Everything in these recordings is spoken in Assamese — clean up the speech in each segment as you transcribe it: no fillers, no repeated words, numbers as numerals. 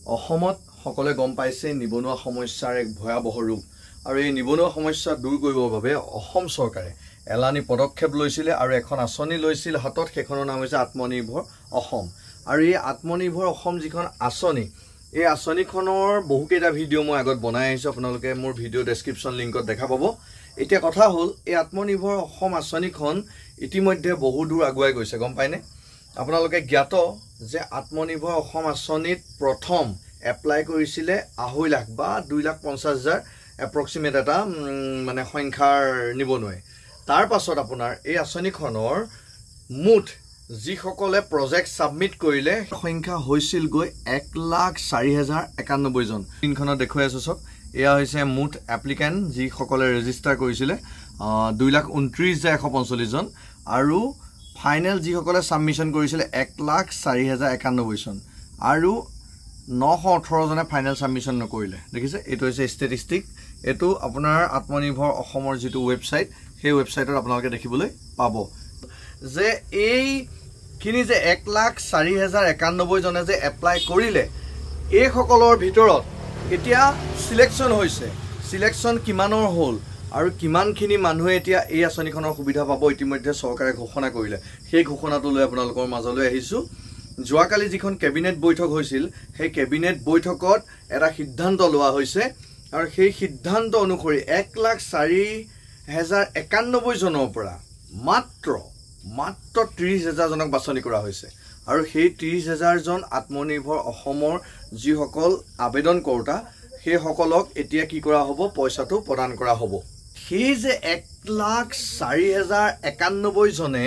অসমত সকলে গম পাইছে নিবনুৱা সমস্যাৰ এক ভয়াবহ ৰূপ আৰু এই নিবনুৱা সমস্যা দূৰ কৰিবৰ বাবে অসম চৰকাৰে এলানি পদক্ষেপ লৈছিল আৰু এখন আঁচনি লৈছিল হাতত সেইখনৰ নাম হৈছে আত্মনিৰ্ভৰ অসম আৰু এই আত্মনিৰ্ভৰ অসম যিখন আঁচনি এই আঁচনিখনৰ বহুকেইটা ভিডিঅ' মই আগত বনাই আহিছো আপোনালোকে মোৰ ভিডিঅ' ডেসক্ৰিপচন লিংকত দেখা পাব এতিয়া কথা হ'ল এই আত্মনিৰ্ভৰ অসম আঁচনিখন ইতিমধ্যে বহু দূৰ আগুৱাই গৈছে গম পায়নে আপোনালোকে জ্ঞাত যে আত্মনিৰ্ভৰ অসম আঁচনিত প্ৰথম এপ্লাই কৰিছিলে 2.5 লাখ বা 2,50,000 এপ্ৰক্সিমেট এটা মানে সংখ্যাৰ নিবনুৱাই তাৰ পাছত আপোনাৰ এই আঁচনিখনৰ মুঠ যিসকলে প্ৰজেক্ট সাবমিট কৰিলে সংখ্যা হৈছিল গৈ 1,04,091 জন তিনখনত দেখুৱাই আছো সব এয়া হৈছে মুঠ এপ্লিকেন্ট যিসকলে ৰেজিষ্টাৰ কৰিছিলে 2,29,145 জন আৰু ফাইনেল যিসকলে সাবমিশন কৰিছিলে 1,04,091 জন আৰু 918 জনে ফাইনেল সাবমিশন নকৰিলে দেখিছে এটো হৈছে ষ্টেটিষ্টিক এটো আপোনাৰ আত্মনিৰ্ভৰ অসমৰ যেটো ওয়েবসাইট সেই ওয়েবসাইটত আপোনালোকে দেখিবলৈ পাব যে এই কিনি যে 1,04,091 জনে যে এপ্লাই কৰিলে এই সকলৰ ভিতৰত এতিয়া সিলেকশন হৈছে সিলেকশন কিমানৰ হ'ল আৰু কিমানখিনি মানুহে এতিয়া এই আঁচনিখনৰ সুবিধা পাব ইতিমধ্যে চৰকাৰে ঘোষণা কৰিলে সেই ঘোষণাটো লৈ আপোনালোকৰ মাজলৈ আহিছো যোৱাকালি যিখন কেবিনেট বৈঠক হৈছিল সেই কেবিনেট বৈঠকত এটা সিদ্ধান্ত লোৱা হৈছে আৰু সেই সিদ্ধান্ত অনুসৰি 1,04,091 জনৰ পৰা মাত্ৰ 30,000 জনক বাছনি কৰা হৈছে আৰু সেই 30,000 জন আত্মনিৰ্ভৰ অসমৰ যিসকল আবেদন কৰোতা সেই সকলক এতিয়া কি কৰা হ'ব পইচাটো প্ৰদান কৰা হ'ব সেই যে 1,04,091 জনে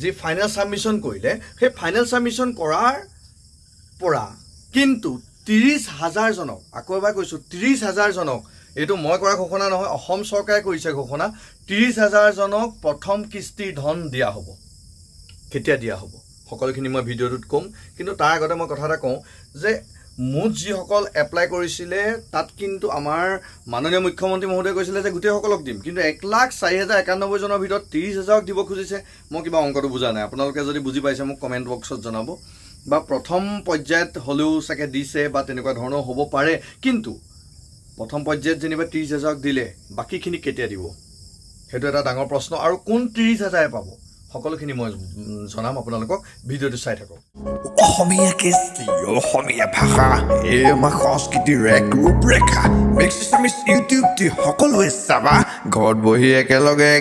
যি ফাইনেল সাবমিশন কৰিলে সেই ফাইনেল সাবমিশন কৰাৰ পৰা কিন্তু 30,000 জনক আকৌ এবাৰ কৈছো 30,000 জনক এটো মই কৰা ঘোষণা নহয় অসম চৰকাৰে কৰিছে ঘোষণা 30,000 জনক প্ৰথম কিস্তি ধন দিয়া হ'ব কেতিয়া দিয়া হ'ব সকলোখিনি মই ভিডিঅ'টোত কম কিন্তু তাৰ আগতে মই কথা এটা কওঁ যে মুঠ যিসকল এপ্লাই কৰিছিলে তাত কিন্তু আমাৰ মাননীয় মুখ্যমন্ত্ৰী মহোদয় কৈছিলে যে গোটেই সকলক দিম কিন্তু 1,04,091 জনৰ ভিতৰত 30,000ক দিব খুজিছে মই কিবা অংকটো বুজা নাই আপোনালোকে যদি বুজি পাইছে মোক কমেন্ট বক্সত জনাব বা প্ৰথম পৰ্যায়ত হলেও সাকে দিছে বা তেনেকুৱা ধৰণৰ হ'ব পাৰে কিন্তু প্ৰথম পৰ্যায়ত যেনিবা 30,000ক দিলে বাকিখিনি কেতিয়া দিব হেতু এটা ডাঙৰ প্ৰশ্ন আৰু কোন 30,000 পাব সকলোখিনি মই জনাম আপোনালোকক ভিডিঅ'টো চাই থাকক অসমীয়া কৃষ্টি অসমীয়া ভাষা এই আমাৰ সংস্কৃতিৰ এক ৰূপৰেখা মেক্সিমাম ইউটিউব দি সকলোৱে চাবা ঘৰত বহি একেলগে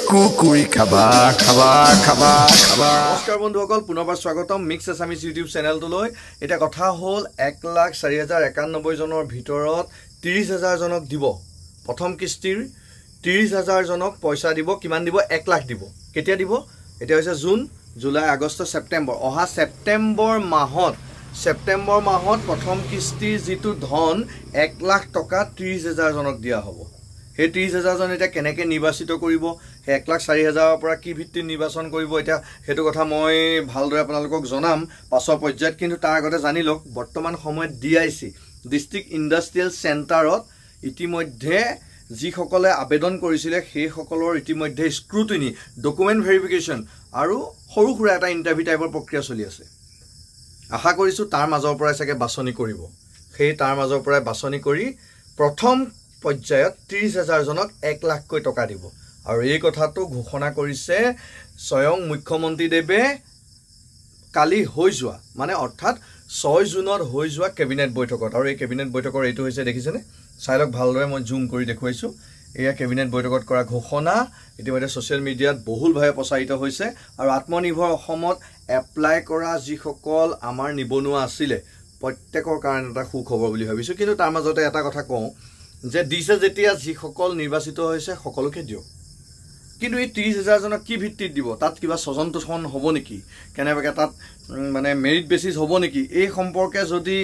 কুকুৰি খাবা নমস্কাৰ বন্ধুসকল পুনৰবাৰ স্বাগতম মিক্স এছামিজ ইউটিউব চেনেলটোলৈ এটা কথা হ'ল 1,04,091 জনৰ ভিতৰত 30,000 জনক দিব প্ৰথম কিস্তিৰ 30,000 জনক পইচা দিব কিমান দিব 1 লাখ দিব কেতিয়া দিব এটা হৈছে জুন জুলাই আগষ্ট সেপ্টেম্বৰ অহা সেপ্টেম্বৰ মাহত প্ৰথম কিস্তি যেটো ধন 1 লাখ টকা 30,000 জনক দিয়া হ'ব হে 30,000 জন এটা কেনেকৈ নিৰ্বাচিত কৰিব হে 1,04,000 পৰা কি ভিত্তিত নিৰ্বাচন কৰিব এটা হেতু কথা মই ভালদৰে আপোনালোকক জনাম পাছৰ পৰ্যায়ত কিন্তু তাৰ আগতে জানি লওক বৰ্তমান সময়ত ডিআইসি ডিস্ট্ৰিক্ট ইন্ডাষ্ট্ৰিয়েল চেণ্টাৰত ইতিমধ্যে যিসকলে আবেদন কৰিছিলে সেই সকলৰ ইতিমধ্যে স্ক্ৰুটিনি ডকুমেন্ট ভেৰিফিকেশন আৰু সৰু খুৰা এটা ইন্টাৰভিউ টাইপৰ প্ৰক্ৰিয়া চলি আছে আশা কৰিছো তাৰ মাজৰ পৰাই সাকে বাছনি কৰিব সেই তাৰ মাজৰ পৰাই বাছনি কৰি প্ৰথম পৰ্যায়ত 30,000 জনক 1 লাখ কৈ টকা দিব আৰু এই কথাটো ঘোষণা কৰিছে স্বয়ং মুখ্যমন্ত্ৰী দেৱে কালি হৈ যোৱা মানে অৰ্থাৎ 6 জুনত হৈ যোৱা কেবিনেট বৈঠকত আৰু এই কেবিনেট বৈঠকৰ এইটো হৈছে দেখিছেনে চাইলক ভালদৰে মই জুম কৰি দেখুৱাইছো এয়া কেবিনেট বৈঠকত কৰা ঘোষণা ইতিমধ্যে সোশ্যাল মিডিয়াত বহুলভাৱে প্ৰচাৰিত হৈছে আৰু আত্মনিৰ্ভৰ অসমত এপ্লাই কৰা যিসকল আমাৰ নিবনুৱা আছিল প্ৰত্যেকৰ কাৰণে এটা সুখবৰ বুলি ভাবিছো কিন্তু তাৰ মাজতে এটা কথা কওঁ যে দিছে যেতিয়া যিসকল নিৰ্বাচিত হৈছে সকলোকে দিও কিন্তু এই 30,000 জনক কি ভিত্তিত দিব তাত কিবা সজন্তন হ'ব নেকি কেনেবাকে তাত মানে মেৰিট বেচিস হ'ব নেকি এই সম্পৰ্কে যদি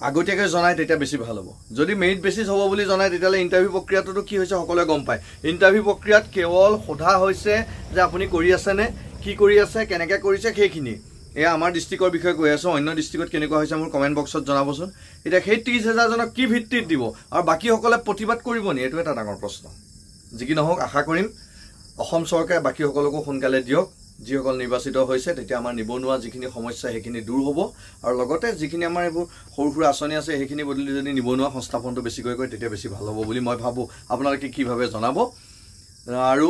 আগতীয়াকৈ জনাই তেতিয়া বেছি ভাল হ'ব যদি মেৰিট বেচিস হ'ব বুলি জনাই তেতিয়ালে ইন্টাৰভিউ প্ৰক্ৰিয়াটো কি হৈছে সকলোৱে গম পায় ইন্টাৰভিউ প্ৰক্ৰিয়াত কেৱল সোধা হৈছে যে আপুনি কৰি আছে নে কি কৰি আছে কেনেকৈ কৰিছে সেইখিনি এয়া আমাৰ ডিস্ট্ৰিক্টৰ বিষয়ে কৈ আছো অন্য ডিস্ট্ৰিক্টত কেনেকুৱা হৈছে মোৰ কমেন্ট বক্সত জনাবচোন এটা সেই 30,000 জনক কি ভিত্তিত দিব আৰু বাকি সকলে প্ৰতিবাদ কৰিব নি এটো এটা ডাঙৰ প্ৰশ্ন যি কি নহওক আশা কৰিম অসম চৰকাৰে বাকি সকলকো সোনকালে দিয়ক যিসকল নিৰ্বাচিত হৈছে তেতিয়া আমাৰ নিবনুৱা যিখিনি সমস্যা সেইখিনি দূৰ হ'ব আৰু লগতে যিখিনি আমাৰ এইবোৰ সৰু সৰু আঁচনি আছে সেইখিনি বদলি যদি নিবনুৱা সংস্থাপনটো বেছিকৈ কৰে তেতিয়া বেছি ভাল হ'ব বুলি মই ভাবোঁ আপোনালোকে কি ভাবে জনাব আৰু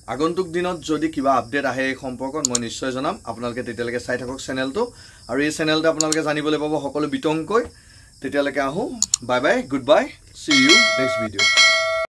আগন্তুক দিনত যদি কিবা আপডেট আহে এই সম্পৰ্কত মই নিশ্চয় জনাম আপোনালোকে তেতিয়ালৈকে চাই থাকক চেনেলটো আৰু এই চেনেলটো আপোনালোকে জানিবলৈ পাব সকলো বিতংকৈ তেতিয়ালৈকে আহোঁ বাই বাই গুড বাই সি ইউ নেক্সট ভিডিঅ'